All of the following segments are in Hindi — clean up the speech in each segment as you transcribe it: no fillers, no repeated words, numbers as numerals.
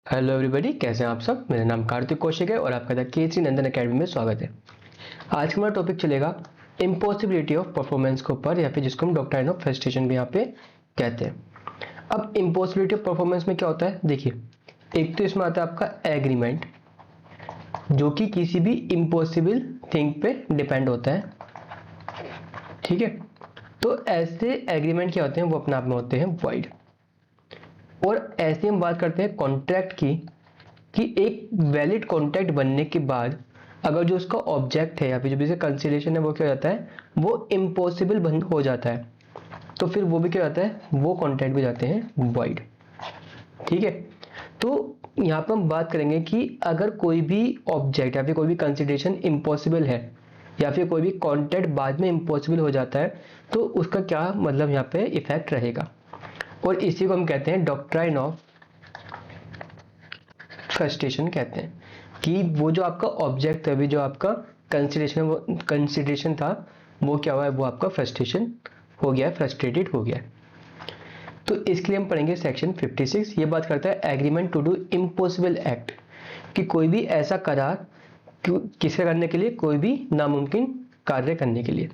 हेलो एवरीबॉडी, कैसे हैं आप सब। मेरा नाम कार्तिक कौशिक है और आपका द के3 नंदन एकेडमी में स्वागत है। आज का हमारा टॉपिक चलेगा इम्पॉसिबिलिटी ऑफ परफॉर्मेंस के ऊपर, या फिर जिसको हम डॉक्ट्राइन ऑफ फ्रस्ट्रेशन भी यहाँ पे कहते हैं। अब इम्पॉसिबिलिटी ऑफ परफॉर्मेंस में क्या होता है, देखिए, एक तो इसमें आता है आपका एग्रीमेंट, जो कि किसी भी इम्पॉसिबल थिंग पे डिपेंड होता है। ठीक है, तो ऐसे एग्रीमेंट क्या होते हैं, वो अपने आप में होते हैं वॉइड। और ऐसे हम बात करते हैं कॉन्ट्रैक्ट की, कि एक वैलिड कॉन्ट्रैक्ट बनने के बाद अगर जो उसका ऑब्जेक्ट है या फिर जो भी कंसीडरेशन है वो क्या हो जाता है, वो इम्पॉसिबल बन हो जाता है, तो फिर वो भी क्या होता है, वो कॉन्ट्रैक्ट भी जाते हैं वॉइड। ठीक है, तो यहाँ पर हम बात करेंगे कि अगर कोई भी ऑब्जेक्ट या फिर कोई भी कंसीडरेशन इम्पॉसिबल है या फिर कोई भी कॉन्ट्रैक्ट बाद में इम्पॉसिबल हो जाता है, तो उसका क्या मतलब यहाँ पे इफेक्ट रहेगा। और इसी को हम कहते हैं डॉक्ट्राइन ऑफ फ्रस्ट्रेशन कहते हैं, कि वो जो आपका ऑब्जेक्ट है, अभी जो आपका कंसिडरेशन था, वो क्या हुआ है, वो आपका फ्रस्ट्रेशन हो गया, फ्रस्ट्रेटेड हो गया। तो इसके लिए हम पढ़ेंगे सेक्शन 56। ये बात करता है agreement to do impossible act, कि कोई भी ऐसा करार किसे करने के लिए, कोई भी नामुमकिन कार्य करने के लिए।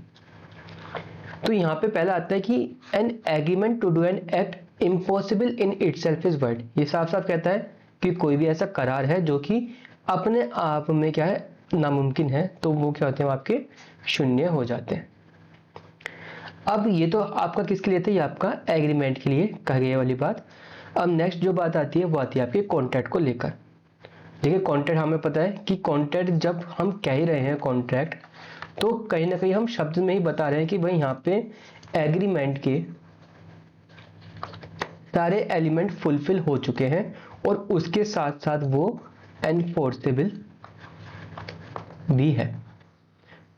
तो यहाँ पे पहला आता है कि an agreement to do an act impossible in itself is void. ये साफ साफ कहता है कि कोई भी ऐसा करार है जो कि अपने आप में क्या है, नामुमकिन है, तो वो क्या होते हैं, आपके शून्य हो जाते हैं। अब ये तो आपका किसके लिए था, ये आपका एग्रीमेंट के लिए कह गई वाली बात। अब नेक्स्ट जो बात आती है वो आती है आपके कॉन्ट्रैक्ट को लेकर। देखिए, कॉन्ट्रैक्ट हमें पता है कि कॉन्ट्रैक्ट जब हम कह ही रहे हैं कॉन्ट्रैक्ट, तो कहीं ना कहीं हम शब्द में ही बता रहे हैं कि भाई यहाँ पे एग्रीमेंट के सारे एलिमेंट फुलफिल हो चुके हैं और उसके साथ साथ वो एनफोर्सेबल भी है।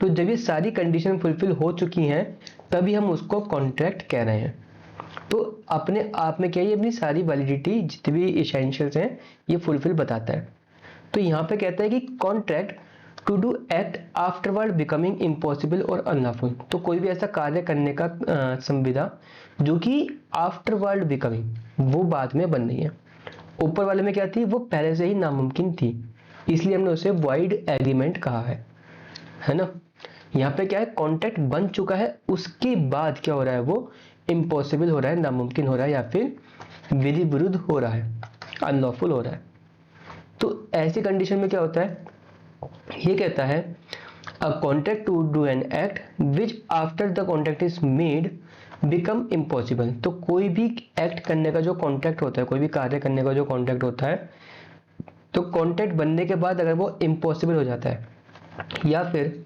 तो जब ये सारी कंडीशन फुलफिल हो चुकी हैं, तभी हम उसको कॉन्ट्रैक्ट कह रहे हैं। तो अपने आप में क्या, ये अपनी सारी वैलिडिटी, जितनी भी इसेंशियल्स हैं, ये फुलफिल बताता है। तो यहाँ पे कहता है कि contract to do act afterward becoming impossible और अनलॉफुल। तो कोई भी ऐसा कार्य करने का संविदा जो कि आफ्टरवर्ड बिकमिंग, वो बाद में बन रही है। ऊपर वाले में क्या थी, वो पहले से ही नामुमकिन थी, इसलिए हमने उसे वॉइड एग्रीमेंट कहा है ना। यहाँ पे क्या है, कॉन्ट्रैक्ट बन चुका है, उसके बाद क्या हो रहा है, वो इम्पॉसिबल हो रहा है, नामुमकिन हो रहा है, या फिर विधि विरुद्ध हो रहा है, अनलॉफुल हो रहा है। तो ऐसी कंडीशन में क्या होता है, ये कहता है a contract to do an act which after the contract is made become impossible. तो कोई भी एक्ट करने का जो कॉन्ट्रैक्ट होता है, कोई भी कार्य करने का जो कॉन्ट्रैक्ट होता है, तो कॉन्ट्रैक्ट बनने के बाद अगर वो इम्पॉसिबल हो जाता है, या फिर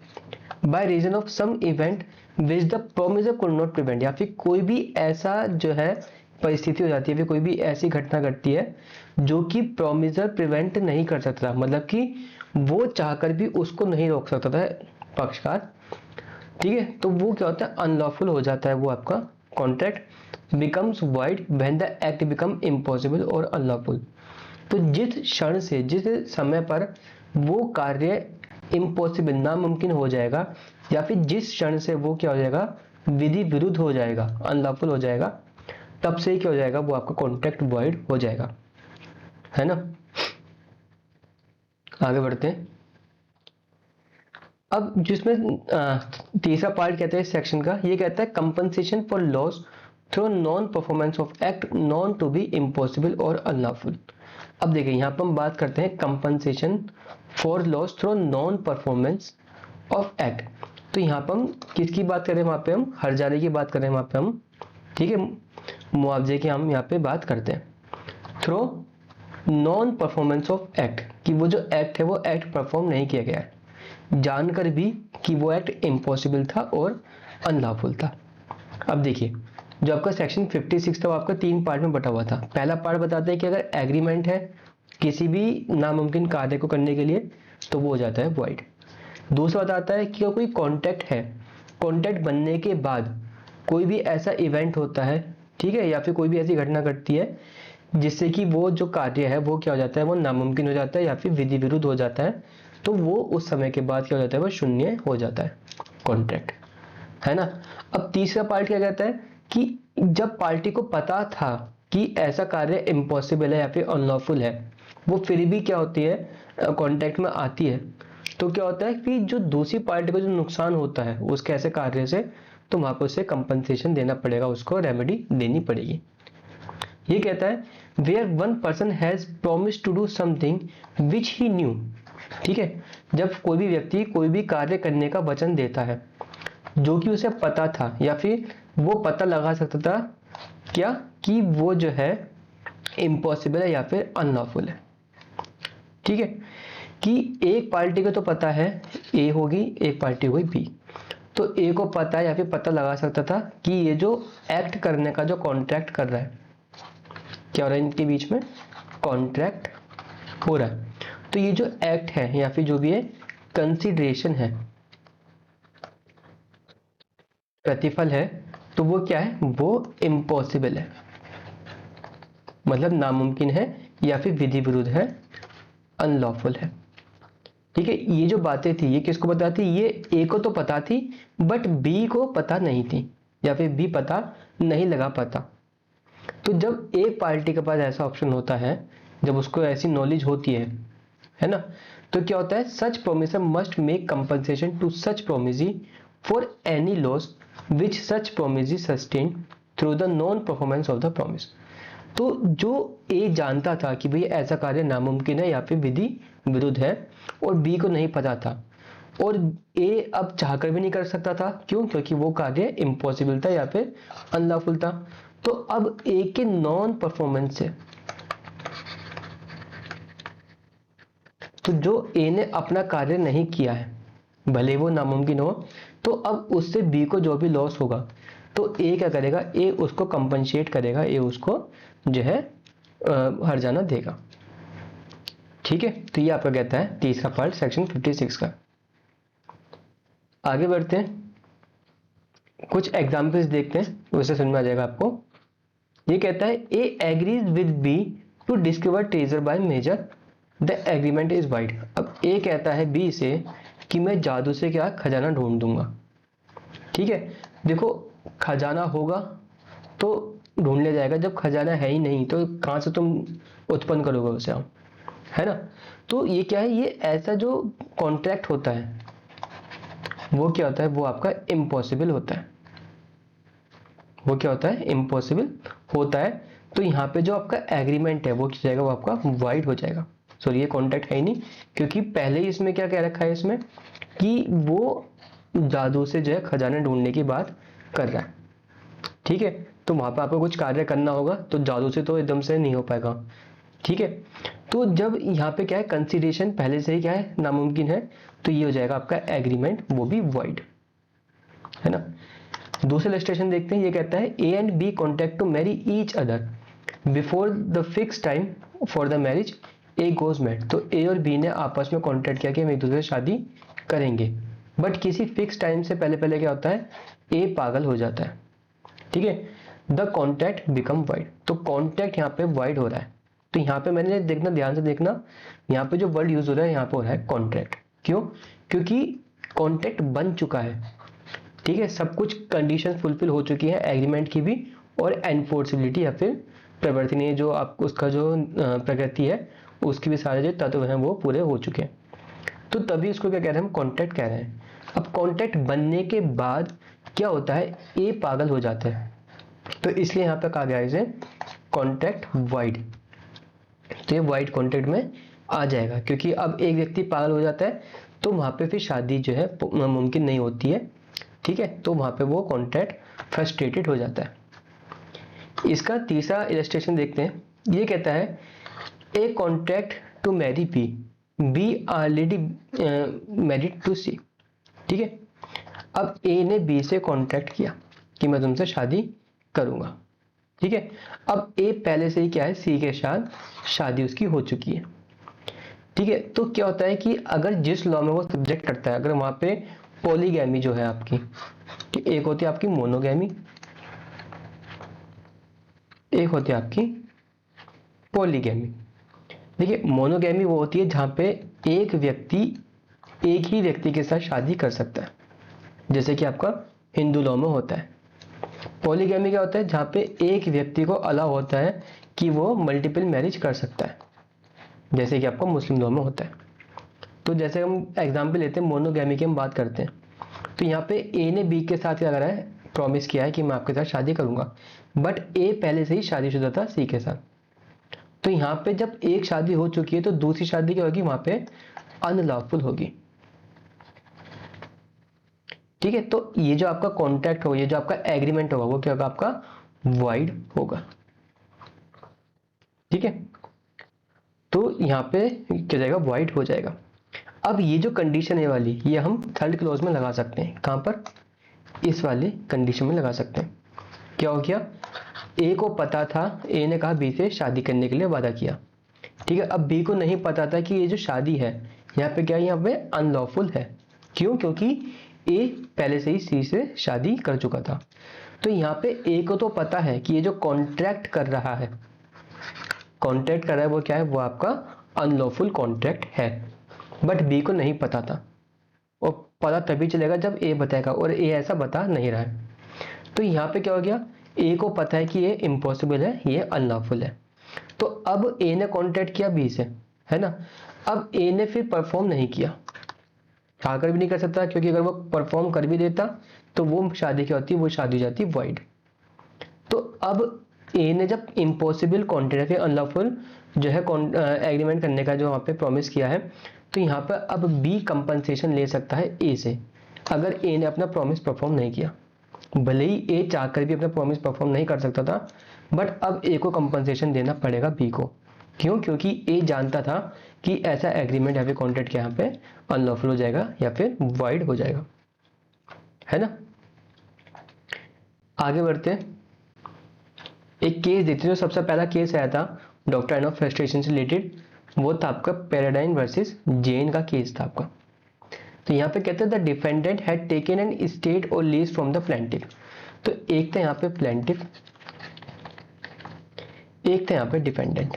by reason of some event which the promisor could not prevent, या फिर कोई भी ऐसा जो है परिस्थिति हो जाती है, फिर कोई भी ऐसी घटना घटती है जो कि प्रोमिसर प्रिवेंट नहीं कर सकता, मतलब कि वो चाहकर भी उसको नहीं रोक सकता था पक्षकार। ठीक है, तो वो क्या होता है, अनलॉफुल हो जाता है वो आपका contract, becomes wide when the act become impossible और अनलॉफुल। तो जिस क्षण से, जिस समय पर वो कार्य इम्पॉसिबल, नामुमकिन हो जाएगा, या फिर जिस क्षण से वो क्या हो जाएगा, विधि विरुद्ध हो जाएगा, अनलॉफुल हो जाएगा, तब से ही क्या हो जाएगा, वो आपका कॉन्ट्रैक्ट वॉइड हो जाएगा, है ना। आगे बढ़ते हैं। अब जिसमें तीसरा पार्ट कहते हैं सेक्शन का, ये कहता है compensation for loss through non performance of act known to be impossible और अनलॉफुल। अब देखिए, यहाँ पर हम बात करते हैं compensation for loss through non performance of act. तो यहाँ पर हम किसकी बात करें, वहां पे हम हर्जाने की बात करें, वहां पे हम, ठीक है, मुआवजे की हम यहाँ पे बात करते हैं। Through non performance of act, कि वो जो एक्ट है वो एक्ट परफॉर्म नहीं किया गया है, जानकर भी कि वो एक्ट इम्पॉसिबल था और अनलॉफुल था। अब देखिए, जो आपका सेक्शन 56 था वो आपका 3 पार्ट में बटा हुआ था। पहला पार्ट बताता है कि अगर एग्रीमेंट है किसी भी नामुमकिन कार्य को करने के लिए, तो वो हो जाता है वॉइड। दूसरा बताता है कि कोई कॉन्ट्रैक्ट है, कॉन्ट्रैक्ट बनने के बाद कोई भी ऐसा इवेंट होता है, ठीक है, या फिर कोई भी ऐसी घटना घटती है जिससे कि वो जो कार्य है वो क्या हो जाता है, वो नामुमकिन हो जाता है या फिर विधि विरुद्ध हो जाता है, तो वो उस समय के बाद क्या हो जाता है, वो शून्य हो जाता है कॉन्ट्रैक्ट, है ना। अब तीसरा पार्ट क्या कहता है कि जब पार्टी को पता था कि ऐसा कार्य इम्पॉसिबल है या फिर अनलॉफुल है, वो फिर भी क्या होती है, कॉन्टैक्ट में आती है, तो क्या होता है कि जो दूसरी पार्टी को जो नुकसान होता है उसके ऐसे कार्य से, तो वहां पर उसे कंपनसेशन देना पड़ेगा, उसको रेमेडी देनी पड़ेगी। ये कहता है where one person has promise to do something which he knew. ठीक है, जब कोई भी व्यक्ति कोई भी कार्य करने का वचन देता है जो कि उसे पता था या फिर वो पता लगा सकता था क्या कि वो जो है इम्पॉसिबल है या फिर अनलॉफुल है। ठीक है, कि एक पार्टी को तो पता है ए होगी, एक पार्टी होगी बी, तो ए को पता है या फिर पता लगा सकता था कि ये जो एक्ट करने का जो कॉन्ट्रैक्ट कर रहा है, क्या हो रहा है इनके बीच में, कॉन्ट्रैक्ट हो रहा है, तो ये जो एक्ट है या फिर जो भी है कंसिडरेशन है, प्रतिफल है, तो वो क्या है, वो इम्पॉसिबल है, मतलब नामुमकिन है या फिर विधि विरुद्ध है, अनलॉफुल है। ठीक है, ये जो बातें थी ये किसको पता थी, ये ए को तो पता थी बट बी को पता नहीं थी या फिर बी पता नहीं लगा पाता। तो जब एक पार्टी के पास ऐसा ऑप्शन होता है, जब उसको ऐसी नॉलेज होती है ना, तो क्या होता है, such promisor must make compensation to such promisee for any loss which such promisee sustain through the non performance of the promise. तो जो ए जानता था कि भाई ऐसा कार्य नामुमकिन है या फिर विधि विरुद्ध है और बी को नहीं पता था, और ए अब चाहकर भी नहीं कर सकता था, क्यों, क्योंकि वो कार्य इम्पॉसिबल था या फिर अनलॉफुल था। तो अब ए के नॉन परफॉर्मेंस से, तो जो ए ने अपना कार्य नहीं किया है भले वो नामुमकिन हो, तो अब उससे बी को जो भी लॉस होगा तो ए क्या करेगा, ए उसको कंपनसेट करेगा, ए उसको जो है हर्जाना देगा। ठीक है, तो ये आपका कहता है तीसरा पार्ट सेक्शन 56 का। आगे बढ़ते हैं, कुछ एग्जाम्पल्स देखते हैं, उससे समझ में आ जाएगा आपको। ये कहता है A agrees with B to discover treasure by magic the agreement is void. अब ए कहता है बी से कि मैं जादू से क्या खजाना ढूंढ दूंगा। ठीक है, देखो खजाना होगा तो ढूंढ लिया जाएगा, जब खजाना है ही नहीं तो कहां से तुम उत्पन्न करोगे उसे, है ना। तो ये क्या है, ये ऐसा जो कॉन्ट्रैक्ट होता है वो क्या होता है, वो आपका इम्पॉसिबल होता है, वो क्या होता है, इम्पॉसिबल होता है। तो यहाँ पे जो आपका एग्रीमेंट है वो क्या जाएगा, वो आपका वाइड हो जाएगा। सॉरी, ये कॉन्ट्रैक्ट है ही नहीं, क्योंकि पहले ही इसमें क्या कह रखा है इसमें कि वो जादू से जो है खजाने ढूंढने की बात कर रहा है। ठीक है, तो वहां पर आपको कुछ कार्य करना होगा, तो जादू से तो एकदम से नहीं हो पाएगा। ठीक है, तो जब यहाँ पे क्या है, कंसीडरेशन पहले से ही क्या है, नामुमकिन है, तो ये हो जाएगा आपका एग्रीमेंट, वो भी वाइड, है ना। दूसरा इलस्ट्रेशन देखते हैं, ये कहता है A and B contact to marry each other before the fix time for the marriage A goes mad. तो ए और बी ने आपस में कॉन्टैक्ट किया कि हम एक दूसरे से शादी करेंगे, बट किसी फिक्स टाइम से पहले पहले क्या होता है, ए पागल हो जाता है। ठीक है, द कॉन्टैक्ट बिकम वाइड, तो कॉन्टैक्ट यहाँ पे वाइड हो रहा है। तो यहाँ पे मैंने देखना, ध्यान से देखना, यहाँ पे जो वर्ड यूज हो रहा है यहाँ पे हो रहा है कॉन्ट्रैक्ट। क्यों, क्योंकि कॉन्ट्रैक्ट बन चुका है। ठीक है, सब कुछ कंडीशन फुलफिल हो चुकी है एग्रीमेंट की भी, और एनफोर्सिबिलिटी या फिर प्रवर्तनीय जो आपको उसका जो प्रकृति है उसकी भी सारे जो तत्व हैं वो पूरे हो चुके हैं। तो तभी उसको क्या कह रहे हैं, हम कॉन्ट्रैक्ट कह रहे हैं। अब कॉन्ट्रैक्ट बनने के बाद क्या होता है, ए पागल हो जाता है, तो इसलिए यहाँ पे कहा गया है इसे कॉन्ट्रैक्ट वाइड। तो ये वाइड कॉन्ट्रैक्ट में आ जाएगा, क्योंकि अब एक व्यक्ति पागल हो जाता है तो वहां पे फिर शादी जो है मुमकिन नहीं होती है। ठीक है, तो वहां पे वो कॉन्ट्रैक्ट फ्रस्ट्रेटेड हो जाता है। इसका तीसरा इलस्ट्रेशन देखते हैं, ये कहता है A contract to marry B, B already married to C. ठीक है, अब ए ने बी से कॉन्ट्रैक्ट किया कि मैं तुमसे शादी करूंगा। ठीक है, अब ए पहले से ही क्या है, सी के साथ शादी उसकी हो चुकी है। ठीक है, तो क्या होता है कि अगर जिस लॉ में वो सब्जेक्ट करता है, अगर वहां पे पॉलीगैमी जो है आपकी, एक होती है आपकी मोनोगैमी, एक होती है आपकी पॉलीगैमी। देखिए, मोनोगैमी वो होती है जहां पे एक व्यक्ति एक ही व्यक्ति के साथ शादी कर सकता है, जैसे कि आपका हिंदू लॉ में होता है। पॉलीगैमी क्या होता है, जहां पे एक व्यक्ति को अलाउ होता है कि वो मल्टीपल मैरिज कर सकता है। जैसे कि आपका मुस्लिम लॉ में होता है। तो जैसे हम एग्जाम्पल लेते हैं, मोनोगैमी की हम बात करते हैं, तो यहाँ पे ए ने बी के साथ क्या करा है, प्रॉमिस किया है कि मैं आपके साथ शादी करूंगा, बट ए पहले से ही शादीशुदा था सी के साथ। तो यहाँ पे जब एक शादी हो चुकी है तो दूसरी शादी क्या होगी, वहां पे अनलॉफुल होगी। ठीक है, तो ये जो आपका कॉन्ट्रैक्ट होगा, ये जो आपका एग्रीमेंट होगा, वो क्या होगा, आपका वाइड होगा। ठीक है, तो यहाँ पे क्या जाएगा, वाइड हो जाएगा। अब ये जो कंडीशन है वाली, ये हम थर्ड क्लॉज में लगा सकते हैं। कहां पर, इस वाली कंडीशन में लगा सकते हैं। क्या हो गया, ए को पता था, ए ने कहा बी से शादी करने के लिए वादा किया। ठीक है, अब बी को नहीं पता था कि ये जो शादी है यहाँ पे क्या है, यहाँ पे अनलॉफुल है। क्यों, क्योंकि ए पहले से ही सी से शादी कर चुका था। तो यहाँ पे ए को तो पता है कि ये जो कॉन्ट्रैक्ट कर रहा है, कॉन्ट्रैक्ट कर रहा है वो क्या है, वो आपका अनलॉफुल कॉन्ट्रैक्ट है, बट बी को नहीं पता था। और पता तभी चलेगा जब ए बताएगा, और ए ऐसा बता नहीं रहा है। तो यहाँ पे क्या हो गया, ए को पता है कि ये इम्पॉसिबल है, ये अनलॉफुल है। तो अब ए ने कॉन्ट्रैक्ट किया बी से, है ना। अब ए ने फिर परफॉर्म नहीं किया, आकर भी नहीं कर सकता, क्योंकि अगर वो परफॉर्म कर भी देता तो वो शादी क्या होती है, वो शादी हो जाती वाइड। तो अब ए ने जब इम्पॉसिबल कॉन्ट्रैक्ट, अनलॉफुल जो है एग्रीमेंट करने का जो वहाँ पे प्रॉमिस किया है, तो यहाँ पर अब बी कंपनसेशन ले सकता है ए से, अगर ए ने अपना प्रॉमिस परफॉर्म नहीं किया। भले ही ए चाहकर भी अपना प्रॉमिस परफॉर्म नहीं कर सकता था, बट अब ए को कंपनसेशन देना पड़ेगा बी को। क्यों, क्योंकि ए जानता था कि ऐसा एग्रीमेंट या फिर कॉन्ट्रैक्ट यहाँ पे अनलॉफुल हो जाएगा या फिर वाइड हो जाएगा, है ना। आगे बढ़ते हैं, एक केस देखते हैं। जो सबसे पहला केस आया था डॉक्ट्राइन ऑफ फ्रस्ट्रेशन से रिलेटेड, वो था आपका पैराडाइन वर्सेस जेन का केस था आपका। तो यहाँ पे कहते हैं the defendant had taken N estate और लीज फ्रॉम द प्लेंटिफ। तो एक था यहाँ पे प्लेंटिफ, एक था यहाँ पे डिफेंडेंट।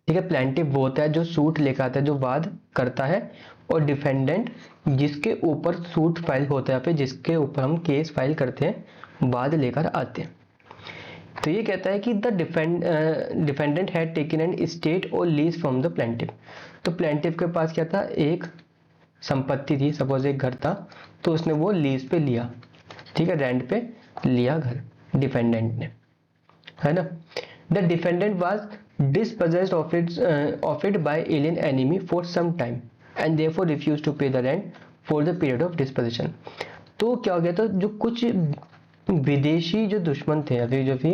ठीक है, प्लेंटिफ वो होता है जो सूट लेकर आता है, जो वाद करता है, और डिफेंडेंट जिसके ऊपर सूट फाइल होता है, जिसके ऊपर हम केस फाइल करते हैं, वाद लेकर आते हैं। तो ये कहता है कि the defendant had taken N estate और लीज फ्रॉम द प्लेंटिफ। तो प्लेंटिफ के पास क्या था, एक संपत्ति थी, सपोज एक घर था, तो उसने वो लीज पे लिया। ठीक है, रेंट पे लिया घर डिफेंडेंट ने, है ना। The defendant was dispossessed of it by alien enemy for some time and therefore refused to pay the rent for the period of dispossession। तो क्या हो गया था, जो कुछ विदेशी जो दुश्मन थे या फिर जो भी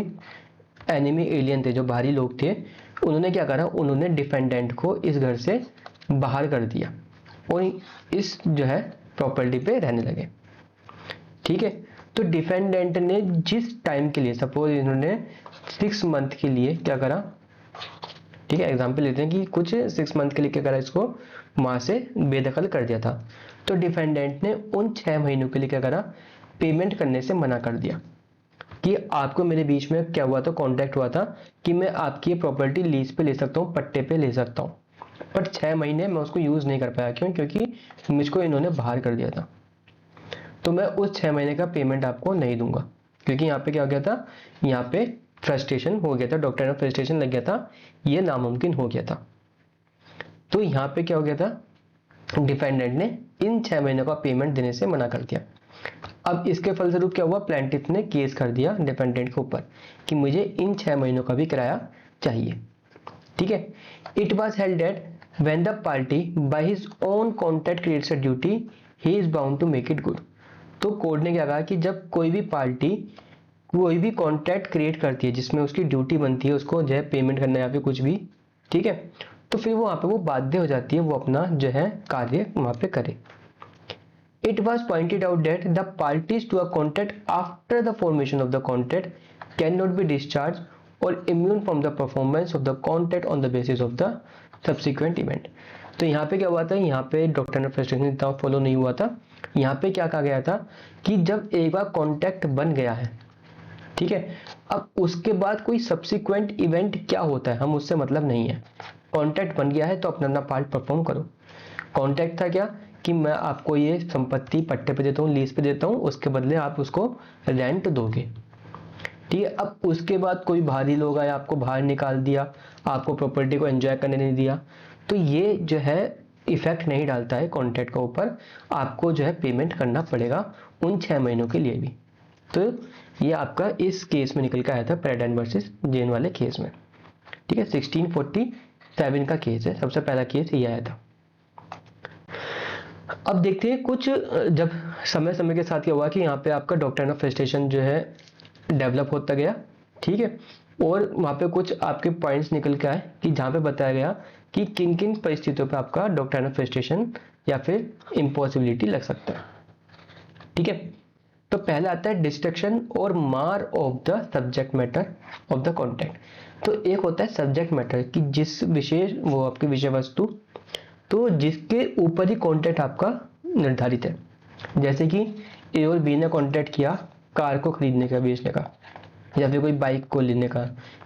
एनिमी एलियन थे, जो बाहरी लोग थे, उन्होंने क्या करा, उन्होंने डिफेंडेंट को इस घर से बाहर कर दिया और इस जो है प्रॉपर्टी पे रहने लगे। ठीक है, तो डिफेंडेंट ने जिस टाइम के लिए, सपोज इन्होंने 6 मंथ के लिए क्या करा, ठीक है, एग्जाम्पल लेते हैं कि कुछ 6 मंथ के लिए क्या करा, इसको वहां से बेदखल कर दिया था। तो डिफेंडेंट ने उन 6 महीनों के लिए क्या करा, पेमेंट करने से मना कर दिया कि आपको मेरे बीच में क्या हुआ था, कॉन्ट्रैक्ट हुआ था कि मैं आपकी प्रॉपर्टी लीज पे ले सकता हूँ, पट्टे पे ले सकता हूँ, बट 6 महीने मैं उसको यूज नहीं कर पाया। क्यों, क्योंकि मुझको इन्होंने बाहर कर दिया था, तो मैं उस 6 महीने का पेमेंट आपको नहीं दूंगा। क्योंकि यहाँ पे क्या हो गया था, यहाँ पे फ्रस्ट्रेशन हो गया था, डॉक्टर ने फ्रस्ट्रेशन लग गया था, ये नामुमकिन हो गया था। तो यहाँ पे क्या हो गया था, डिफेंडेंट ने इन 6 महीनों का पेमेंट देने से मना कर दिया। अब इसके फलस्वरूप क्या हुआ, प्लेंटिफ ने केस कर दिया डिफेंडेंट के ऊपर कि मुझे इन 6 महीनों का भी किराया चाहिए। ठीक है, it was held that when the party by his own contract creates a duty he is bound to make it good. तो कोर्ट ने क्या कहा कि जब कोई भी पार्टी कोई भी कॉन्ट्रैक्ट क्रिएट करती है जिसमें उसकी ड्यूटी बनती है उसको जो है पेमेंट करना या फिर कुछ भी, ठीक है, तो फिर वो वहां पे वो बाध्य हो जाती है वो अपना जो है कार्य वहां पे करे। It was pointed out that the parties to a contract after the formation of the contract can not be discharge और immune from the performance of the contract on the basis of the subsequent event. तो यहाँ पे क्या हुआ था, यहाँ पे डॉक्टर ने फ्रस्ट्रेशन इतना फॉलो नहीं हुआ था। यहाँ पे क्या कहा गया था कि जब एक बार कॉन्ट्रैक्ट बन गया है, ठीक है, अब उसके बाद कोई सब्सिक्वेंट इवेंट क्या होता है हम उससे मतलब नहीं है। कॉन्ट्रैक्ट बन गया है तो अपना पार्ट परफॉर्म करो। कॉन्ट्रैक्ट था क्या कि मैं आपको ये संपत्ति पट्टे पे देता हूँ, लीज पे देता हूँ, उसके बदले आप उसको रेंट दोगे। ठीक है। अब उसके बाद कोई बाहरी लोग आए, आपको बाहर निकाल दिया, आपको प्रॉपर्टी को एंजॉय करने नहीं दिया, तो ये जो है इफेक्ट नहीं डालता है कॉन्ट्रैक्ट के ऊपर, आपको जो है पेमेंट करना पड़ेगा उन 6 महीनों के लिए भी। तो ये आपका इस केस में निकल के आया था, पैराडाइन वर्सेस जेन वाले केस में। ठीक है, 1647 का केस है, सबसे पहला केस ये आया था। अब देखते हैं कुछ जब समय समय के साथ क्या हुआ कि यहाँ पे आपका डॉक्ट्रिन ऑफ फ्रस्ट्रेशन जो है डेवलप होता गया। ठीक है, और वहाँ पे कुछ आपके पॉइंट्स निकल के आए कि जहाँ पे बताया गया कि किन किन परिस्थितियों पे आपका डॉक्ट्रिन ऑफ फ्रस्ट्रेशन या फिर इम्पॉसिबिलिटी लग सकता है। ठीक है, तो पहला आता है डिस्ट्रक्शन और मार of the subject matter of the contact. तो एक होता है सब्जेक्ट मैटर कि जिस विशेष वो आपकी विषय वस्तु, तो जिसके ऊपर ही कॉन्ट्रैक्ट आपका निर्धारित है। जैसे कि ए और बी ने कॉन्ट्रैक्ट किया कार को खरीदने का, बेचने का, या फिर कोई बाइक को लेने का,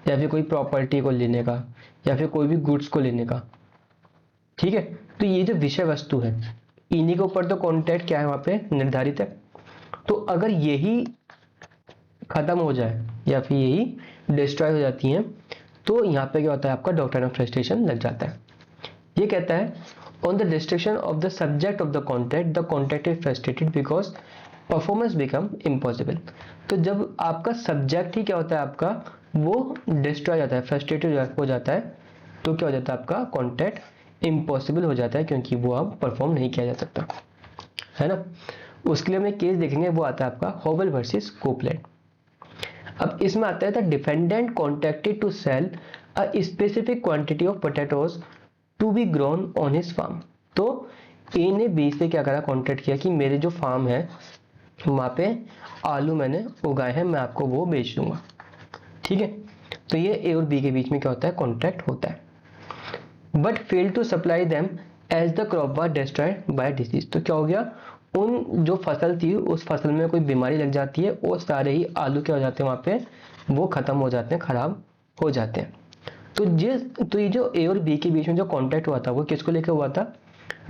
या फिर कोई प्रॉपर्टी को लेने का, या फिर कोई भी गुड्स को लेने का। ठीक है, तो ये जो विषय वस्तु है इन्हीं के ऊपर तो कॉन्ट्रैक्ट क्या है वहां पे निर्धारित है। तो अगर यही खत्म हो जाए या फिर यही डिस्ट्रॉय हो जाती हैं, तो यहाँ पे क्या होता है आपका डॉक्ट्रिन ऑफ फ्रस्ट्रेशन लग जाता है। ये कहता है on the destruction of the subject of the contract is frustrated because performance become impossible. तो जब आपका सब्जेक्ट ही क्या होता है आपका वो डिस्ट्रॉय जाता है, फ्रस्ट्रेटेड हो जाता है, तो क्या हो जाता है आपका कॉन्ट्रैक्ट इम्पॉसिबल हो जाता है, क्योंकि वो अब परफॉर्म नहीं किया जा सकता है ना। उसके लिए हम एक केस देखेंगे, वो आता है आपका हॉवेल वर्सेस कोपलैंड। अब इसमें आता है the defendant contracted to sell a specific quantity of potatoes to be grown on his farm. तो ए ने बी से क्या करा, कॉन्ट्रैक्ट किया कि मेरे जो फार्म है वहां पे आलू मैंने उगाए हैं, मैं आपको वो बेच दूंगा। ठीक है, तो ये ए और बी के बीच में क्या होता है कॉन्ट्रैक्ट होता है। But fail to supply them as the crop was destroyed by disease. तो क्या हो गया, उन जो फसल थी उस फसल में कोई बीमारी लग जाती है और सारे ही आलू क्या हो जाते हैं वहां पे वो खत्म हो जाते हैं, खराब हो जाते हैं। तो ये जो ए और बी के बीच में जो कॉन्ट्रैक्ट हुआ था वो किसको लेकर हुआ था,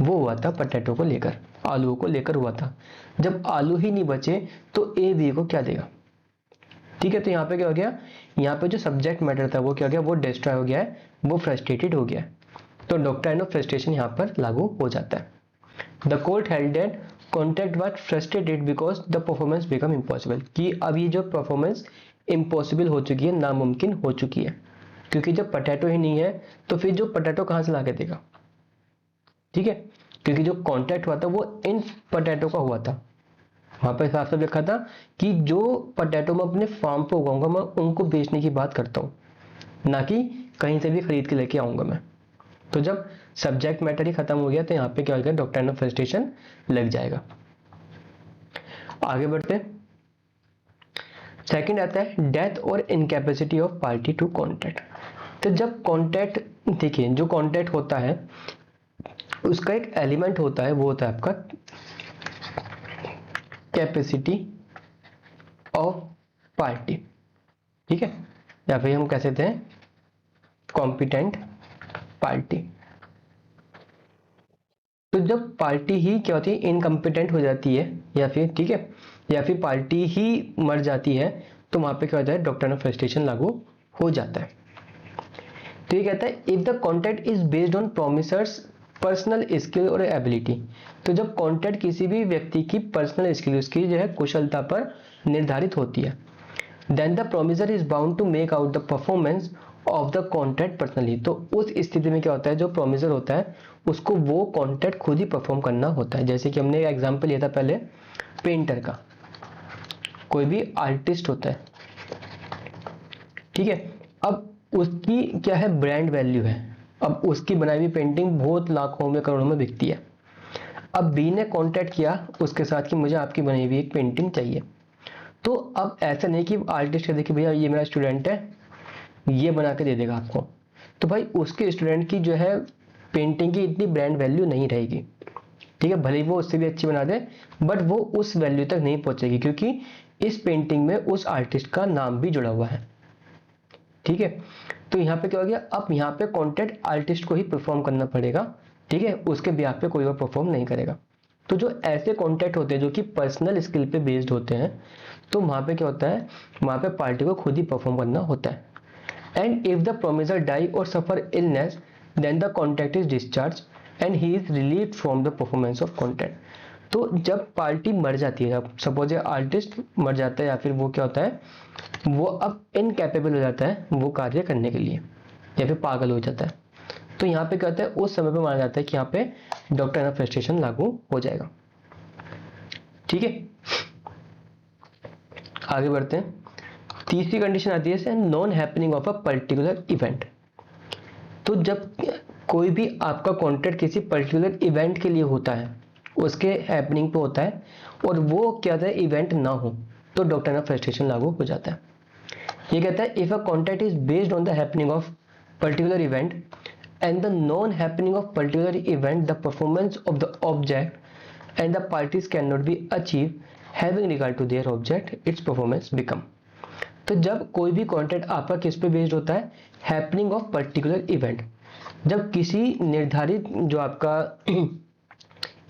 वो हुआ था पोटैटो को लेकर, आलू को लेकर हुआ था। जब आलू ही नहीं बचे तो ए बी को क्या देगा। ठीक है, तो यहाँ पे क्या हो गया, यहाँ पे जो सब्जेक्ट मैटर था वो क्या हो गया, वो डिस्ट्रॉय हो गया है, वो फ्रस्ट्रेटेड हो गया है। तो डॉक्ट्रिन ऑफ फ्रस्ट्रेशन यहाँ पर लागू हो जाता है। The court held that contract was frustrated because the performance become impossible, कि अब ये जो परफॉर्मेंस इम्पॉसिबल हो चुकी है, नामुमकिन हो चुकी है, क्योंकि जब पोटैटो ही नहीं है तो फिर जो पोटैटो कहाँ से ला के देगा। ठीक है, क्योंकि जो कॉन्ट्रैक्ट हुआ था वो इन पोटैटो का हुआ था, वहां पर साफ साफ लिखा था कि जो पोटैटो मैं अपने फार्म पे उगाऊंगा मैं उनको बेचने की बात करता हूँ, ना कि कहीं से भी खरीद के लेके आऊंगा मैं। तो जब सब्जेक्ट मैटर ही खत्म हो गया तो यहाँ पे क्या हो गया, डॉक्ट्रिन ऑफ फ्रस्ट्रेशन लग जाएगा। आगे बढ़ते हैं, सेकंड आता है डेथ और incapacity of party to contract. तो जब कॉन्ट्रैक्ट, देखिए जो कॉन्ट्रैक्ट होता है उसका एक एलिमेंट होता है, वो होता है आपका कैपेसिटी ऑफ पार्टी। ठीक है, या फिर हम कह सकते हैं कॉम्पिटेंट पार्टी। तो जब पार्टी ही क्या होती है इनकम्पिटेंट हो जाती है, या फिर ठीक है, या फिर पार्टी ही मर जाती है, तो वहां पे क्या होता है डॉक्ट्रिन ऑफ फ्रस्ट्रेशन लागू हो जाता है। तो ये कहता है if the contract is based on promisor's personal skill और एबिलिटी। तो जब कॉन्ट्रैक्ट किसी भी व्यक्ति की पर्सनल स्किल, उसकी जो है कुशलता पर निर्धारित होती है, then the promisor is bound to make out the performance of the contract personally. तो उस स्थिति में क्या होता है, जो प्रोमिसर होता है उसको वो कॉन्ट्रैक्ट खुद ही परफॉर्म करना होता है। जैसे कि हमने एक एग्जांपल लिया था पहले पेंटर का, कोई भी आर्टिस्ट होता है, ठीक है, अब उसकी क्या है ब्रांड वैल्यू है, अब उसकी बनाई हुई पेंटिंग बहुत लाखों में करोड़ों में बिकती है। अब बी ने कॉन्टैक्ट किया उसके साथ कि मुझे आपकी बनाई हुई एक पेंटिंग चाहिए। तो अब ऐसा नहीं कि आर्टिस्ट कहते कि भैया ये मेरा स्टूडेंट है ये बना के दे देगा आपको, तो भाई उसके स्टूडेंट की जो है पेंटिंग की इतनी ब्रांड वैल्यू नहीं रहेगी। ठीक है, भले ही वो उससे भी अच्छी बना दे बट वो उस वैल्यू तक नहीं पहुंचेगी, क्योंकि इस पेंटिंग में उस आर्टिस्ट का नाम भी जुड़ा हुआ है। ठीक है, तो यहाँ पे क्या हो गया, अब यहाँ पे कॉन्टेंट आर्टिस्ट को ही परफॉर्म करना पड़ेगा। ठीक है, उसके ब्याह पे कोई और परफॉर्म नहीं करेगा। तो जो ऐसे कॉन्ट्रैक्ट होते हैं जो कि पर्सनल स्किल पे बेस्ड होते हैं, तो वहाँ पे क्या होता है, वहाँ पे पार्टी को खुद ही परफॉर्म करना होता है। And if the promisor die और suffer illness then the contract is discharge and he is relieved from the performance of contract. तो जब पार्टी मर जाती है, सपोज ये आर्टिस्ट मर जाता है या फिर वो क्या होता है, वो अब इनकैपेबल हो जाता है वो कार्य करने के लिए या फिर पागल हो जाता है, तो यहाँ पे क्या होता है, उस समय पे माना जाता है कि यहाँ पे डॉक्ट्रिन ऑफ फ्रस्ट्रेशन लागू हो जाएगा। ठीक है, आगे बढ़ते हैं। तीसरी कंडीशन आती है non happening of a particular event. तो जब कोई भी आपका कॉन्ट्रैक्ट किसी पर्टिकुलर इवेंट के लिए होता है, उसके हैपनिंग पे होता है और वो क्या होता है इवेंट ना हो, तो डॉक्ट्रिन ऑफ फ्रस्ट्रेशन लागू हो जाता है। ये कहता है if a contract is based on the happening of particular event and the non happening of particular event the performance of the object and the parties can not be achieve having regard to their object its performance become. तो जब कोई भी कॉन्ट्रैक्ट आपका किस पे बेस्ड होता है, हैपनिंग ऑफ पर्टिकुलर इवेंट, जब किसी निर्धारित जो आपका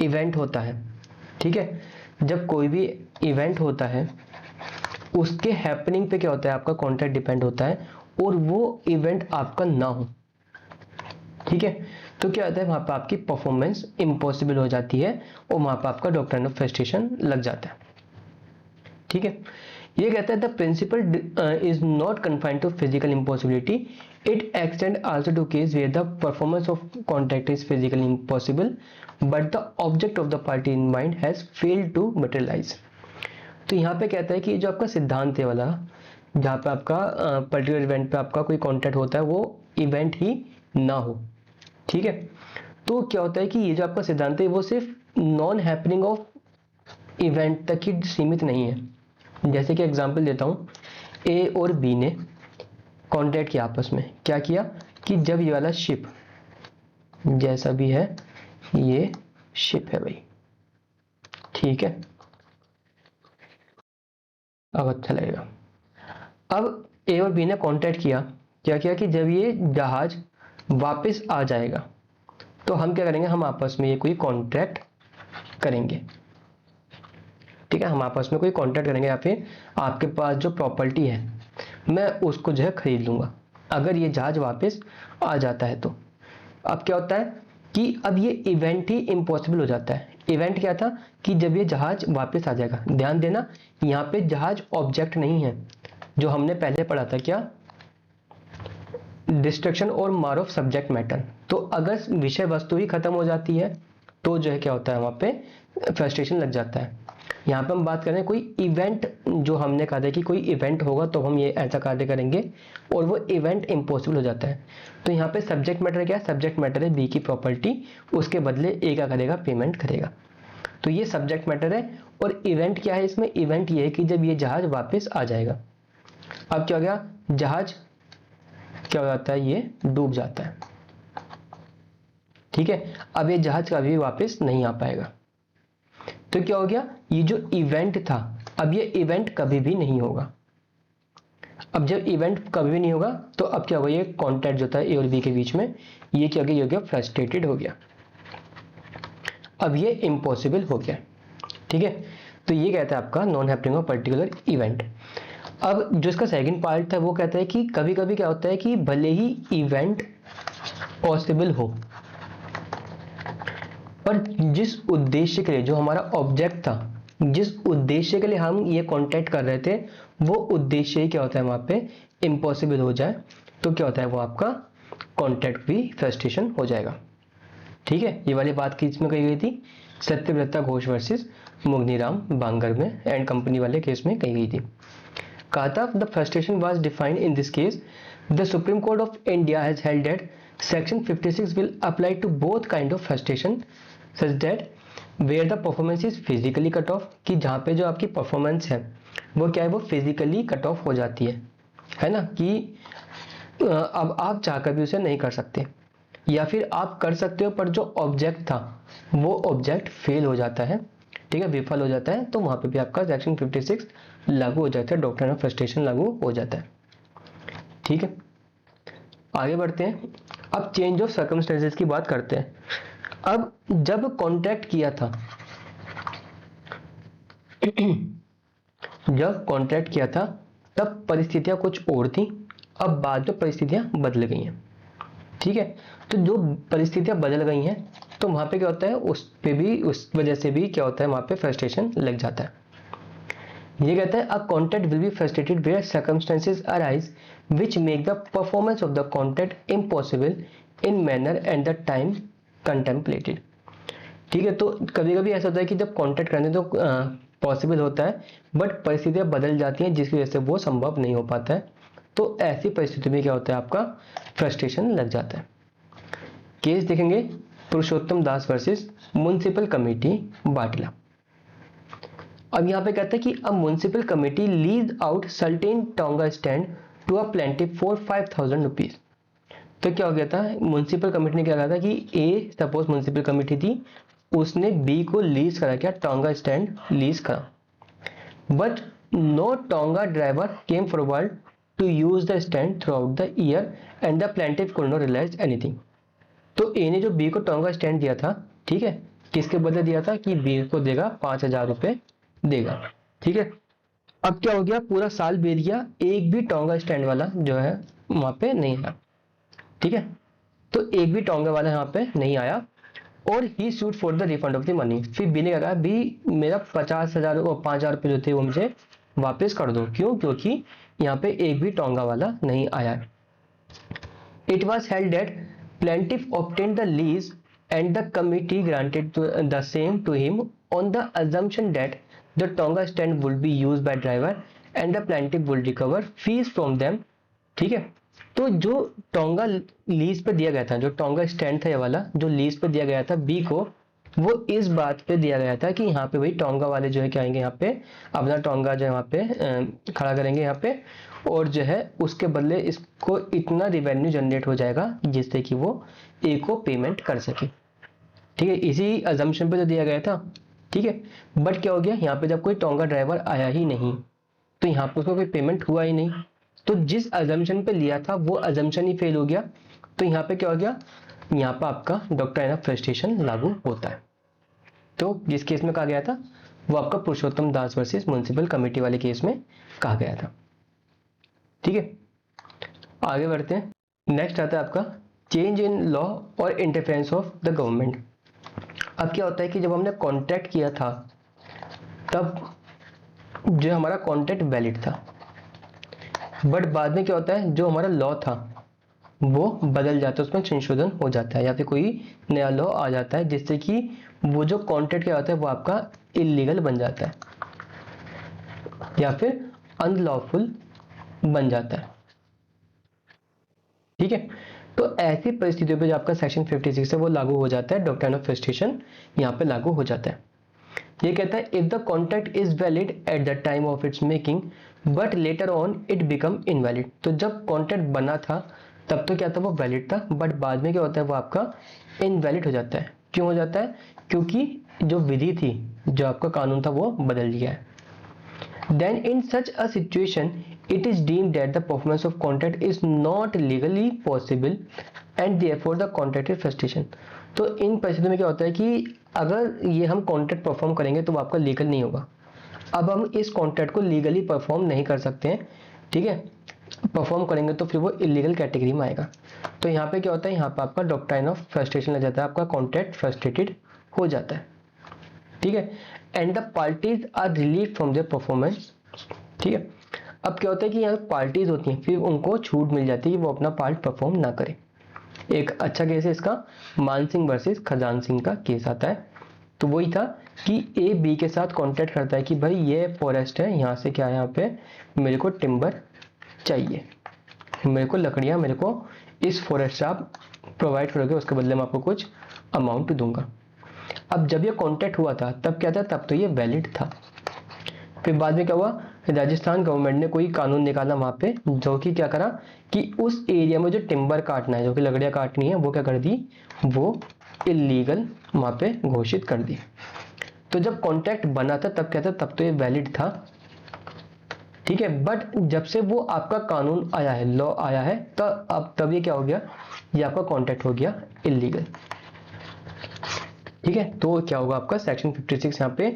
इवेंट होता है, ठीक है, जब कोई भी इवेंट होता है उसके हैपनिंग पे क्या होता है आपका कॉन्ट्रैक्ट डिपेंड होता है और वो इवेंट आपका ना हो, ठीक है, तो क्या होता है वहां पर आपकी परफॉर्मेंस इम्पॉसिबल हो जाती है और वहां पर आपका डॉक्ट्रिन ऑफ फ्रस्ट्रेशन लग जाता है। ठीक है, ये कहता है the principle is not confined to physical impossibility, it extend also to case where the performance of contract is physically impossible but the object of the party in mind has failed to materialise. तो यहाँ पे कहता है कि जो आपका सिद्धांत है वाला, जहाँ पे आपका पर्टिकुलर इवेंट पे आपका कोई कॉन्ट्रैक्ट होता है वो इवेंट ही ना हो, ठीक है, तो क्या होता है कि ये जो आपका सिद्धांत है वो सिर्फ नॉन हैपनिंग ऑफ इवेंट तक ही सीमित नहीं है। जैसे कि एग्जांपल देता हूँ, ए और बी ने कॉन्ट्रैक्ट किया आपस में, क्या किया कि जब ये वाला शिप जैसा भी है, ये शिप है भाई, ठीक है, अब अच्छा लगेगा। अब ए और बी ने कॉन्ट्रैक्ट किया, क्या किया कि जब ये जहाज वापस आ जाएगा तो हम क्या करेंगे, हम आपस में ये कोई कॉन्ट्रैक्ट करेंगे, ठीक है, हम आपस में कोई कॉन्ट्रैक्ट करेंगे या फिर आपके पास जो प्रॉपर्टी है मैं उसको जो है खरीद लूंगा अगर ये जहाज वापस आ जाता है। तो अब क्या होता है कि अब ये इवेंट ही इम्पॉसिबल हो जाता है। इवेंट क्या था कि जब ये जहाज वापस आ जाएगा, ध्यान देना यहाँ पे जहाज ऑब्जेक्ट नहीं है, जो हमने पहले पढ़ा था क्या, डिस्ट्रक्शन और मार ऑफ सब्जेक्ट मैटर। तो अगर विषय वस्तु ही खत्म हो जाती है तो जो है क्या होता है वहां पे फ्रस्ट्रेशन लग जाता है। यहाँ पे हम बात करें कोई इवेंट, जो हमने कहा था कि कोई इवेंट होगा तो हम ये ऐसा कार्य करेंगे और वो इवेंट इम्पॉसिबल हो जाता है। तो यहाँ पे सब्जेक्ट मैटर क्या है, सब्जेक्ट मैटर है बी की प्रॉपर्टी, उसके बदले ए क्या करेगा, पेमेंट करेगा। तो ये सब्जेक्ट मैटर है और इवेंट क्या है, इसमें इवेंट ये है कि जब ये जहाज वापस आ जाएगा। अब क्या हो गया, जहाज क्या हो जाता है, ये डूब जाता है, ठीक है, अब ये जहाज कभी वापस नहीं आ पाएगा। तो क्या हो गया, ये जो इवेंट था अब ये इवेंट कभी भी नहीं होगा। अब जब इवेंट कभी भी नहीं होगा तो अब क्या होगा, ये कॉन्ट्रैक्ट जो था ए और बी के बीच में ये क्या हो गया, फ्रस्ट्रेटेड हो गया, अब ये इम्पॉसिबल हो गया, ठीक है। तो ये कहता है आपका non happening of particular event. अब जो इसका सेकंड पार्ट था वो कहता है कि कभी कभी क्या होता है कि भले ही इवेंट पॉसिबल हो पर जिस उद्देश्य के लिए, जो हमारा ऑब्जेक्ट था, जिस उद्देश्य के लिए हम ये कॉन्टैक्ट कर रहे थे वो उद्देश्य ही क्या होता है वहां पे इम्पॉसिबल हो जाए, तो क्या होता है वो आपका कॉन्टैक्ट भी फ्रस्ट्रेशन हो जाएगा, ठीक है। ये वाली बात किस में कही गई थी, सत्यव्रता घोष वर्सेस मुगनीराम बांगर में एंड कंपनी वाले केस में कही गई थी। कहा था the frustration was defined in this case, the Supreme Court of India has held that section 56 will apply to both kind of frustration such that where the performance is physically cut off, कि जहाँ पे जो आपकी परफॉर्मेंस है वो क्या है, वो फिजिकली कट ऑफ हो जाती है ना, कि अब आप चाहकर भी उसे नहीं कर सकते या फिर आप कर सकते हो पर जो ऑब्जेक्ट था वो ऑब्जेक्ट फेल हो जाता है, ठीक है, विफल हो जाता है, तो वहां पे भी आपका सेक्शन 56 लागू हो जाता है, डॉक्ट्रिन ऑफ फ्रस्ट्रेशन लागू हो जाता है, ठीक है। आगे बढ़ते हैं, अब चेंज ऑफ सर्कमस्टेंसेस की बात करते हैं। अब जब कॉन्ट्रैक्ट किया था जब कॉन्ट्रैक्ट किया था तब परिस्थितियां कुछ और थी, अब बाद में परिस्थितियां बदल गई हैं। ठीक है, तो जो परिस्थितियां बदल गई हैं तो वहां पे क्या होता है, उस पे भी, उस वजह से भी क्या होता है, वहां पे फ्रस्ट्रेशन लग जाता है। ये कहता है a contract will be frustrated where circumstances arise which make the performance of the contract impossible in manner and the time contemplated. ठीक है, तो कभी कभी ऐसा होता है कि जब कॉन्ट्रैक्ट करने तो पॉसिबल होता है, बट परिस्थितियां बदल जाती हैं जिसकी वजह से वो संभव नहीं हो पाता है। तो ऐसी परिस्थिति में क्या होता है, आपका फ्रस्ट्रेशन लग जाता है। केस देखेंगे, Purushottam Das versus municipal committee Batala. अब यहाँ पे कहता है कि a municipal committee lease out certain tonga stand to a plaintiff for 5,000 rupees. तो क्या हो गया था, म्युनिसिपल कमेटी ने क्या कहा था कि ए, सपोज म्युनिसिपल कमेटी थी, उसने बी को लीज करा, क्या टोंगा स्टैंड लीज करा, but no tonga driver came forward to use the stand throughout the year and the plaintiff could not realise anything. तो ए ने जो बी को टोंगा स्टैंड दिया था, ठीक है, किसके बदले दिया था कि बी को देगा 5,000 रुपए देगा। ठीक है, अब क्या हो गया, पूरा साल बीत गया, एक भी टोंगा स्टैंड वाला जो है वहां पे नहीं आया। ठीक है, तो एक भी टोंगा वाला यहाँ पे नहीं आया और he suit for the refund of the money. फिर बी ने कहा भी मेरा 50,000 और 5,000 रुपये जो थे वो मुझे वापस कर दो। क्यों? क्योंकि यहाँ पे एक भी टोंगा वाला नहीं आया। It was held that plaintiff obtained the lease and the committee granted the same to him on the assumption that the Tonga stand would be used by driver and the plaintiff would recover fees from them। ठीक है, तो जो टोंगा लीज पे दिया गया था, जो टोंगा स्टैंड था ये वाला जो लीज पे दिया गया था बी को, वो इस बात पे दिया गया था कि यहाँ पे भाई टोंगा वाले जो है क्या आएंगे, यहाँ पे अपना टोंगा जो है वहाँ पे खड़ा करेंगे यहाँ पे, और जो है उसके बदले इसको इतना रिवेन्यू जनरेट हो जाएगा जिससे कि वो ए को पेमेंट कर सके। ठीक है, इसी अजम्पशन पे तो दिया गया था। ठीक है, बट क्या हो गया, यहाँ पे जब कोई टोंगा ड्राइवर आया ही नहीं तो यहाँ पे उसको कोई पेमेंट हुआ ही नहीं, तो जिस अजम्पशन पे लिया था वो अजम्पशन ही फेल हो गया। तो यहाँ पे क्या हो गया, यहाँ पे आपका डॉक्ट्राइन ऑफ फ्रस्ट्रेशन लागू होता है। तो जिस केस में कहा गया था वो आपका पुरुषोत्तम दास वर्सेस म्युनिसिपल कमेटी वाले केस में कहा गया था। ठीक है, आगे बढ़ते हैं। नेक्स्ट आता है आपका चेंज इन लॉ और इंटरफेरेंस ऑफ द गवर्नमेंट। अब क्या होता है कि जब हमने कॉन्ट्रैक्ट किया था तब जो हमारा कॉन्ट्रैक्ट वैलिड था, बट बाद में क्या होता है, जो हमारा लॉ था वो बदल जाता है, उसमें संशोधन हो जाता है या फिर कोई नया लॉ आ जाता है जिससे कि वो जो कॉन्ट्रैक्ट क्या होता है वो आपका इलीगल बन जाता है या फिर अनलॉफुल बन जाता है। ठीक है, तो ऐसी परिस्थितियों पे जो आपका सेक्शन 56 है वो लागू हो जाता है, डॉक्ट्राइन ऑफ फ्रस्ट्रेशन यहाँ पे लागू हो जाता है। ये कहता है if the contract is valid at the time of its making but later on it become invalid. तो जब कॉन्ट्रैक्ट बना था तब तो क्या था, वो वैलिड था, बट बाद में क्या होता है वो आपका इनवैलिड हो जाता है। क्यों हो जाता है? क्योंकि जो विधि थी, जो आपका कानून था वो बदल गया है। Then in such a situation it is deemed that the performance of contract is not legally possible and therefore the contract is frustration। तो इन परिस्थितियों में क्या होता है कि अगर ये हम कॉन्ट्रैक्ट परफॉर्म करेंगे तो वो आपका लीगल नहीं होगा। अब हम इस कॉन्ट्रैक्ट को लीगली परफॉर्म नहीं कर सकते हैं। ठीक है, परफॉर्म करेंगे तो फिर वो इलीगल कैटेगरी में आएगा। तो यहाँ पे क्या होता है, यहाँ पे आपका डॉक्ट्राइन ऑफ फ्रस्ट्रेशन लग जाता है, आपका कॉन्ट्रैक्ट फ्रस्ट्रेटेड हो जाता है। ठीक है, and the parties are relieve from their performance. ठीक है, अब क्या होता है कि यहाँ पार्टीज होती हैं फिर उनको छूट मिल जाती है कि वो अपना पार्ट परफॉर्म ना करे। एक अच्छा केस है इसका, मान सिंह वर्सेस खजान सिंह का केस आता है। तो वही था कि ए बी के साथ कॉन्ट्रैक्ट करता है कि भाई ये फॉरेस्ट है, यहाँ से क्या है, यहाँ पे मेरे को टिम्बर चाहिए, मेरे को लकड़ियाँ, मेरे को इस फॉरेस्ट से आप प्रोवाइड करोगे, उसके बदले में आपको कुछ अमाउंट दूंगा। अब जब ये कॉन्ट्रैक्ट हुआ था तब क्या था, तब तो ये वैलिड था। फिर बाद में क्या हुआ, राजस्थान गवर्नमेंट ने कोई कानून निकाला वहां पे जो कि क्या करा कि उस एरिया में जो टिम्बर काटना है, जो कि लकड़ियां काटनी है, वो क्या कर दी, वो इलीगल वहां पे घोषित कर दी। तो जब कॉन्ट्रैक्ट बना था तब क्या था, तब तो ये वैलिड था। ठीक है, बट जब से वो आपका कानून आया है, लॉ आया है, तब ये क्या हो गया, ये आपका कॉन्ट्रैक्ट हो गया इलीगल। ठीक है, तो क्या होगा आपका सेक्शन 56 यहाँ पे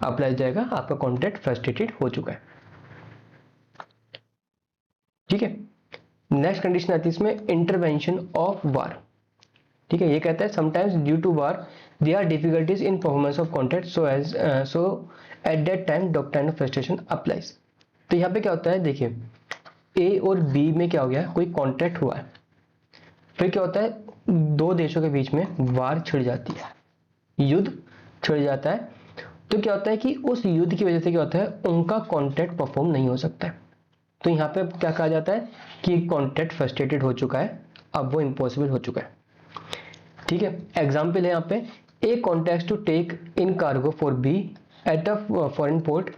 अप्लाई जाएगा, आपका कॉन्ट्रैक्ट फ्रस्ट्रेटेड हो चुका है। ठीक है, नेक्स्ट कंडीशन आती है इसमें इंटरवेंशन ऑफ वार। ठीक है, ये कहता है sometimes due to war there are difficulties in performance of contract so at that time doctrine of frustration applies। तो यहाँ पे क्या होता है, देखिए ए और बी में क्या हो गया, कोई कॉन्ट्रैक्ट हुआ है, फिर क्या होता है, दो देशों के बीच में वार छिड़ जाती है, युद्ध छिड़ जाता है। तो क्या होता है कि उस युद्ध की वजह से क्या होता है, उनका कॉन्ट्रैक्ट परफॉर्म नहीं हो सकता है। तो यहाँ पे क्या कहा जाता है कि कॉन्ट्रैक्ट फ्रस्ट्रेटेड हो चुका है, अब वो इम्पॉसिबल हो चुका है। ठीक है, एग्जाम्पल है यहाँ पे, a contract to take in cargo for B at a foreign port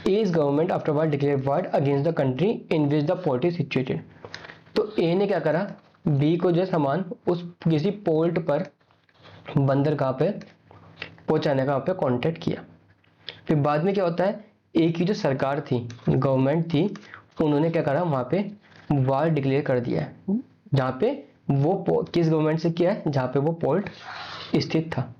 is government after war declare war against the country in which the port is situated. तो ए ने क्या करा, बी को जो सामान उस किसी पोर्ट पर बंदरगाह पे पहुंचाने का वहाँ पे कॉन्ट्रैक्ट किया। फिर बाद में क्या होता है, ए की जो सरकार थी, गवर्नमेंट थी, उन्होंने क्या करा, वहाँ पे वार डिक्लेयर कर दिया है, जहाँ पे वो किस गवर्नमेंट से किया है, जहाँ पे वो पोर्ट स्थित था।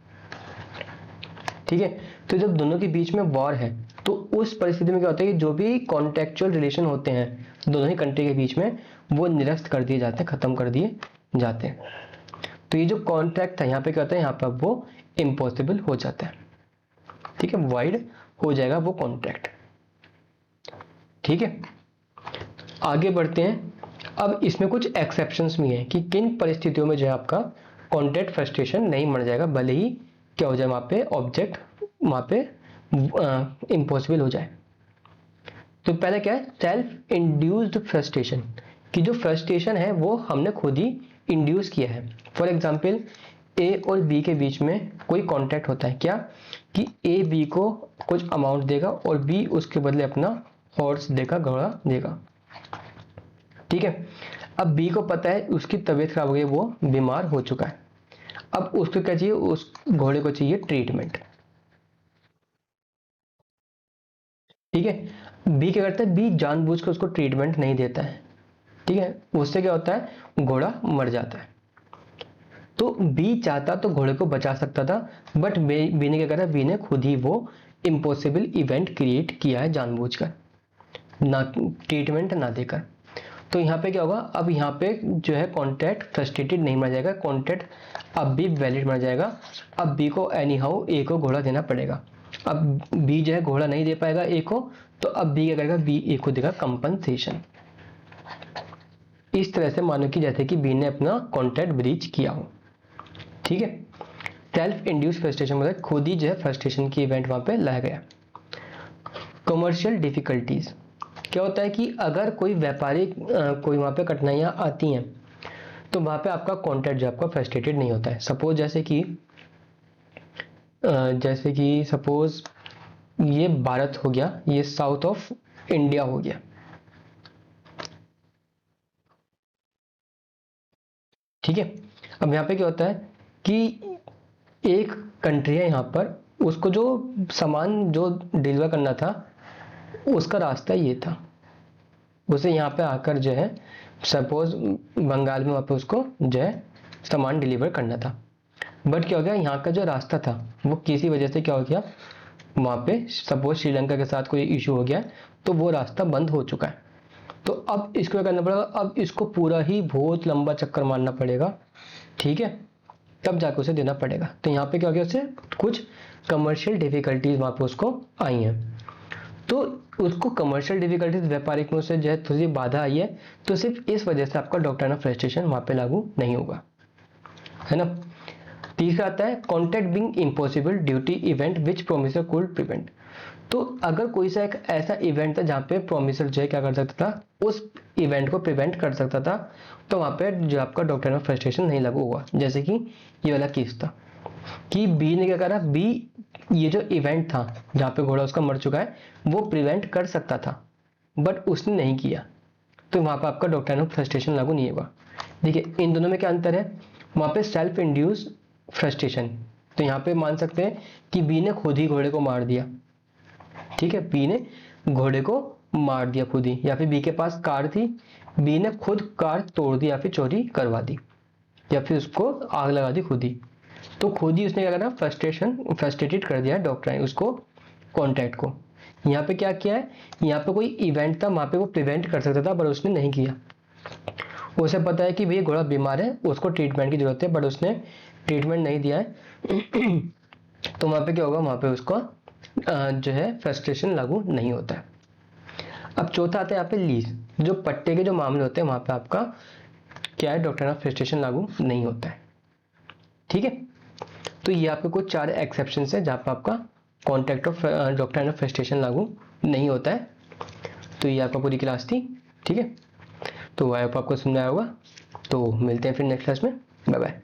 ठीक है, तो जब दोनों के बीच में वॉर है तो उस परिस्थिति में क्या होता है कि जो भी कॉन्टेक्चुअल रिलेशन होते हैं दोनों ही कंट्री के बीच में, वो निरस्त कर दिए जाते हैं, खत्म कर दिए जाते हैं। तो ये जो कॉन्ट्रैक्ट था यहाँ पे क्या होता है, यहाँ पे वो इम्पॉसिबल हो जाता है। ठीक है, वाइड हो जाएगा वो कॉन्ट्रैक्ट। ठीक है, आगे बढ़ते हैं। अब इसमें कुछ एक्सेप्शंस भी हैं कि किन परिस्थितियों में जो है आपका कॉन्ट्रैक्ट फ्रस्ट्रेशन नहीं मर जाएगा, भले ही क्या हो जाए वहाँ पे ऑब्जेक्ट वहाँ पे इम्पॉसिबल हो जाए। तो पहले क्या है, सेल्फ इंड्यूस्ड फ्रस्ट्रेशन, कि जो फ्रस्ट्रेशन है वो हमने खुद ही इंड्यूस किया है। फॉर एग्जाम्पल, ए और बी के बीच में कोई कॉन्ट्रैक्ट होता है, क्या कि ए बी को कुछ अमाउंट देगा और बी उसके बदले अपना हॉर्स देगा, घोड़ा देगा। ठीक है, अब बी को पता है उसकी तबीयत खराब हो गई, वो बीमार हो चुका है, अब उसको क्या चाहिए, उस घोड़े को चाहिए ट्रीटमेंट। ठीक है, बी क्या करता है, बी जानबूझकर उसको ट्रीटमेंट नहीं देता है। ठीक है, उससे क्या होता है, घोड़ा मर जाता है। तो बी चाहता तो घोड़े को बचा सकता था, बट बी ने क्या करा, बी ने खुद ही वो इम्पॉसिबल इवेंट क्रिएट किया है जानबूझकर, ना ट्रीटमेंट ना देकर। तो यहाँ पे क्या होगा, अब यहाँ पे जो है कॉन्ट्रैक्ट फ्रस्ट्रेटेड नहीं मर जाएगा, कॉन्ट्रैक्ट अब भी वैलिड मर जाएगा। अब बी को एनी हाउ ए को घोड़ा देना पड़ेगा। अब बी जो है घोड़ा नहीं दे पाएगा ए को, तो अब बी क्या करेगा, बी ए को देगा कंपनसेशन। इस तरह से मानो कि जैसे कि बी ने अपना कॉन्ट्रैक्ट ब्रीच किया हो। ठीक है, सेल्फ इंड्यूस फ्रस्ट्रेशन मतलब खुद ही जो है फ्रस्ट्रेशन की इवेंट वहां पे लाया गया। कमर्शियल डिफिकल्टीज, क्या होता है कि अगर कोई व्यापारिक कोई वहां पे कठिनाइयां आती हैं तो वहां पे आपका कॉन्ट्रैक्ट जो आपका फ्रस्ट्रेटेड नहीं होता है। सपोज जैसे कि सपोज ये भारत हो गया, ये साउथ ऑफ इंडिया हो गया। ठीक है, अब यहाँ पे क्या होता है कि एक कंट्री है यहाँ पर, उसको जो सामान जो डिलीवर करना था उसका रास्ता ये था, उसे यहाँ पे आकर जो है सपोज बंगाल में वहाँ पे उसको जो है सामान डिलीवर करना था, बट क्या हो गया, यहाँ का जो रास्ता था वो किसी वजह से क्या हो गया, वहाँ पे सपोज श्रीलंका के साथ कोई इशू हो गया, तो वो रास्ता बंद हो चुका है। तो अब इसको क्या करना पड़ेगा, अब इसको पूरा ही बहुत लंबा चक्कर मारना पड़ेगा। ठीक है, तब जाकर उसे देना पड़ेगा। तो यहाँ पे क्या हो गया, उससे कुछ कमर्शियल डिफिकल्टीज वहाँ पे उसको आई हैं, तो उसको कमर्शियल डिफिकल्टीज व्यापारिक में से जो है थोड़ी बाधा आई है, तो सिर्फ इस वजह से आपका डॉक्ट्राइन ऑफ फ्रस्ट्रेशन वहाँ पे लागू नहीं होगा, है ना। तीसरा आता है contract being impossible due to event which promisor could prevent. तो अगर कोई सा एक ऐसा इवेंट था जहाँ पे प्रोमिसर जो है क्या कर सकता था, उस इवेंट को प्रिवेंट कर सकता था, तो वहाँ पे जो आपका डॉक्ट्राइन ऑफ फ्रस्ट्रेशन नहीं लागू हुआ। जैसे कि ये वाला केस था कि बी ने क्या करा, बी ये जो इवेंट था जहाँ पे घोड़ा उसका मर चुका है वो प्रिवेंट कर सकता था, बट उसने नहीं किया, तो वहाँ पे आपका डॉक्ट्राइन ऑफ फ्रस्ट्रेशन लागू नहीं होगा। देखिए इन दोनों में क्या अंतर है, वहाँ पे सेल्फ इंड्यूस फ्रस्ट्रेशन, तो यहाँ पे मान सकते हैं कि बी ने खुद ही घोड़े को मार दिया। ठीक है, बी ने घोड़े को मार दिया खुद ही, या फिर बी के पास कार थी, बी ने खुद कार तोड़ दी या फिर चोरी करवा दी या फिर उसको आग लगा दी खुद ही, तो खुद ही उसने क्या करा, फ्रस्ट्रेटेड कर दिया डॉक्ट्राइन, उसको कॉन्टैक्ट को। यहाँ पे क्या किया है, यहाँ पे कोई इवेंट था, वहाँ पे वो प्रिवेंट कर सकता था पर उसने नहीं किया। उसे पता है कि भैया घोड़ा बीमार है, उसको ट्रीटमेंट की जरूरत है, बट उसने ट्रीटमेंट नहीं दिया है तो वहाँ पे क्या होगा, वहाँ पे उसको जो है फ्रस्ट्रेशन लागू नहीं होता है। अब चौथा आता है यहाँ पे लीज, जो पट्टे के जो मामले होते हैं वहाँ पे आपका क्या है, डॉक्ट्रिन ऑफ फ्रस्ट्रेशन लागू नहीं होता है। ठीक है, तो ये आपके कुछ 4 एक्सेप्शन है जहाँ पे आपका contract of doctrine of frustration लागू नहीं होता है। तो ये आपका पूरी क्लास थी। ठीक है, तो आई होप आपको समझ आया होगा। तो मिलते हैं फिर नेक्स्ट क्लास में। Bye bye.